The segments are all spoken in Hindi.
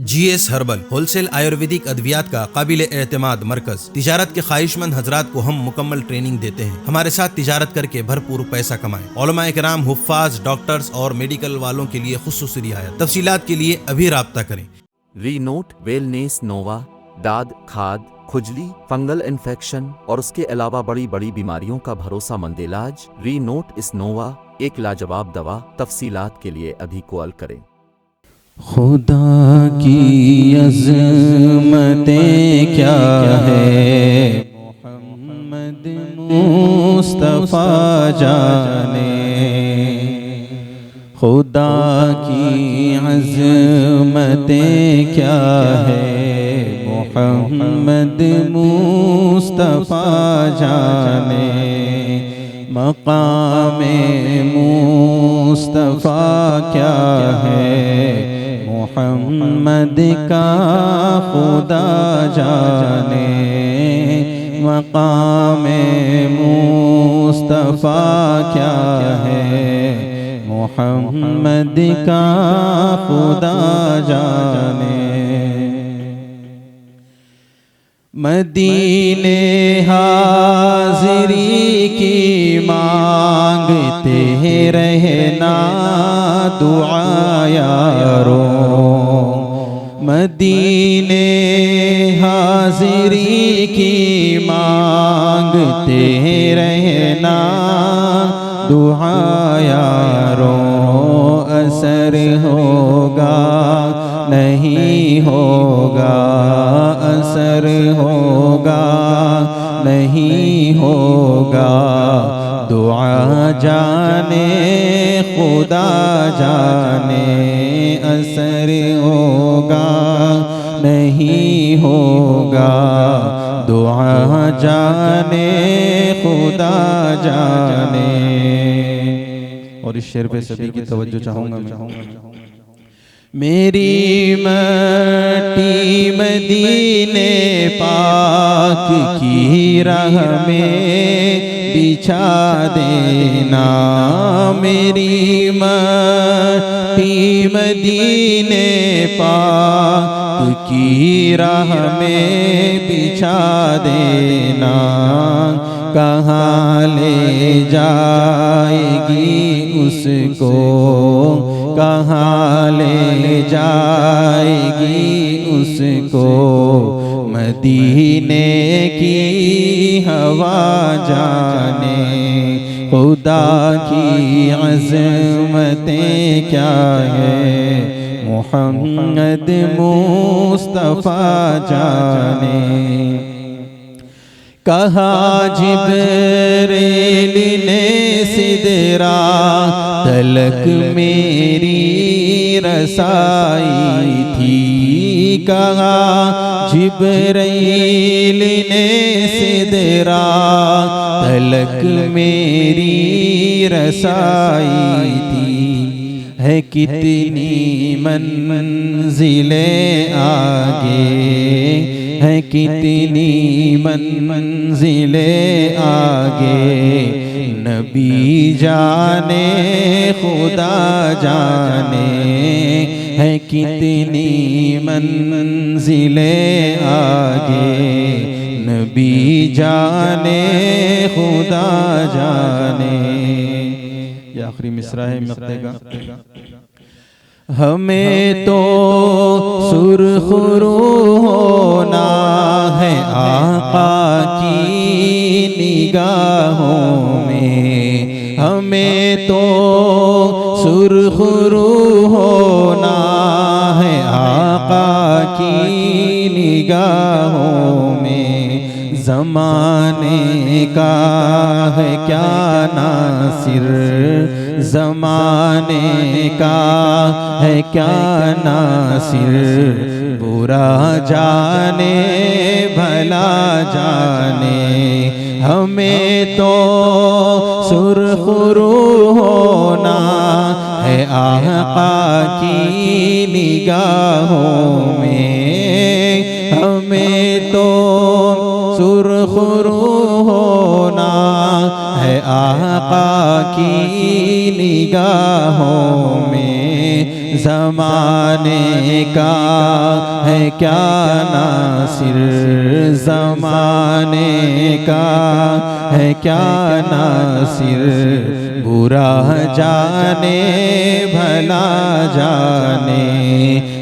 GS हर्बल होलसेल आयुर्वेदिक अद्वियात का काबिल एतमाद मरकज। तिजारत के ख्वाहिशमंद हजरात को हम मुकम्मल ट्रेनिंग देते हैं। हमारे साथ तिजारत करके भरपूर पैसा कमाएं। उलमाए किराम, हुफ्फाज, डॉक्टर्स और मेडिकल वालों के लिए खुसूसी रियायत। तफसीलात के लिए अभी राब्ता करें। रीनोट वेलनेस नोवा दाद, खाद, खुजली, फंगल इन्फेक्शन और उसके अलावा बड़ी बड़ी बीमारियों का भरोसामंद इलाज। रीनोट इस नोवा एक लाजवाब दवा। तफसीलात के लिए अभी कॉल करें। खुदा की अज़मतें क्या है मोहम्मद मुस्तफ़ा जाने। खुदा की अज़मतें क्या है मोहम्मद मुस्तफ़ा जाने। मक़ामे मुस्तफ़ा क्या है मोहम्मद का खुदा जाने। मक़ामे मुस्तफ़ा क्या है मोहम्मद का खुदा जाने। मदीने हाज़िरी की मांगते रहना दुआ यारो। मदीने हाज़िरी की मांगते रहना दुआ यारो। असर होगा नहीं होगा, असर होगा नहीं होगा, दुआ जाने खुदा जाने। असर होगा नहीं होगा, दुआ जाने खुदा जाने। और इस शेर पे सभी की तवज्जो चाहूँगा। मेरी मट्टी मदीने पाक की राह में बिछा देना। मेरी मट्टी मदीने पाक की राह में बिछा देना। कहाँ ले जाएगी उसको, कहाँ ले जाएगी उसको, मदीने की हवा जाने। खुदा की अज़मतें क्या है मोहम्मद मुस्तफ़ा जाने। कहा जिब्रील ने सिदरा तलक मेरी रसाई थी। कहा जिब्रील ने सिदरा तलक मेरी रसाई थी। है कितनी मंजिलें आगे, है कितनी मंजिलें आगे, नबी जाने खुदा जाने। है कितनी मंजिलें आगे, नबी जाने खुदा जाने। ये आखिरी मिसरा है मक्ते का। हमें तो सुरखरू होना है आका की निगाहों में। हमें तो सुरखरू होना है आका की निगाहों में। ज़माने का है क्या नासिर, ज़माने का है क्या नासिर। बुरा जाने भला जाने, हमें तो सुरखरू होना है आका की निगाहों में। हमें तो सुरखरू होना है आका की निगाहों में। ज़माने का है क्या नासिर, ज़माने का है क्या नासिर, बुरा जाने भला जाने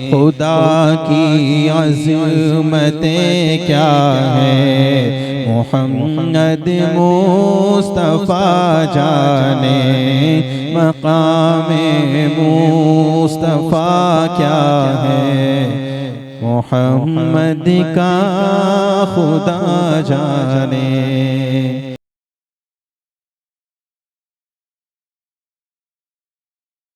खुदा की अज़मतें क्या है, मुहम्मद मुस्तफ़ा जाने मकामे मुस्तफ़ा क्या है, मुहम्मद का खुदा जाने।